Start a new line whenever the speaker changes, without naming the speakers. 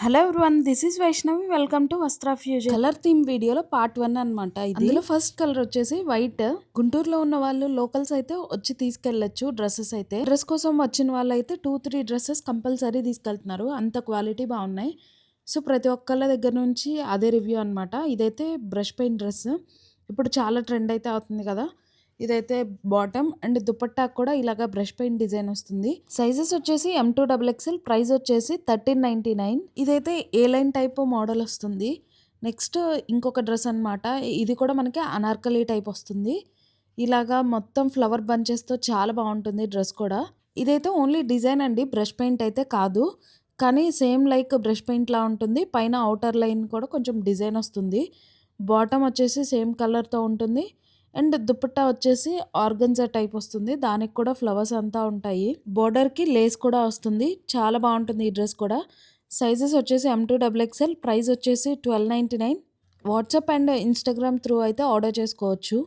Hello everyone, this is Vaishnavi. Welcome to వస్త్ర fusion. Colour theme వీడియోలో part 1 అనమాట. ఇందులో ఫస్ట్ కలర్ వచ్చేసి వైట్. గుంటూరులో ఉన్న వాళ్ళు లోకల్స్ అయితే వచ్చి తీసుకెళ్లొచ్చు. డ్రెస్సెస్ అయితే డ్రెస్ కోసం వచ్చిన వాళ్ళు అయితే 2-3 డ్రెస్సెస్ కంపల్సరీ తీసుకెళ్తున్నారు. అంత క్వాలిటీ బాగున్నాయి. సో ప్రతి ఒక్కళ్ళ దగ్గర నుంచి అదే రివ్యూ అనమాట. ఇదైతే బ్రష్ పెయింట్ డ్రెస్. ఇప్పుడు చాలా ట్రెండ్ అయితే అవుతుంది కదా. ఇదైతే బాటమ్ అండ్ దుపట్టాకు కూడా ఇలాగా బ్రష్ పెయింట్ డిజైన్ వస్తుంది. సైజెస్ వచ్చేసి M2XXL, ప్రైస్ వచ్చేసి 1399. ఇదైతే ఏ లైన్ టైప్ మోడల్ వస్తుంది. నెక్స్ట్ ఇంకొక డ్రెస్ అనమాట. ఇది కూడా మనకి అనార్కలి టైప్ వస్తుంది. ఇలాగా మొత్తం ఫ్లవర్ బంచెస్తో చాలా బాగుంటుంది డ్రెస్ కూడా. ఇదైతే ఓన్లీ డిజైన్ అండి, బ్రష్ పెయింట్ అయితే కాదు. కానీ సేమ్ లైక్ బ్రష్ పెయింట్ లా ఉంటుంది. పైన అవుటర్ లైన్ కూడా కొంచెం డిజైన్ వస్తుంది. బాటమ్ వచ్చేసి సేమ్ కలర్తో ఉంటుంది. అండ్ దుపట్టా వచ్చేసి ఆర్గన్జా టైప్ వస్తుంది. దానికి కూడా ఫ్లవర్స్ అంతా ఉంటాయి. బోర్డర్కి లేస్ కూడా వస్తుంది. చాలా బాగుంటుంది ఈ డ్రెస్ కూడా. సైజెస్ వచ్చేసి M2XXL, ప్రైస్ వచ్చేసి 1299. వాట్సాప్ అండ్ ఇన్స్టాగ్రామ్ త్రూ అయితే ఆర్డర్ చేసుకోవచ్చు.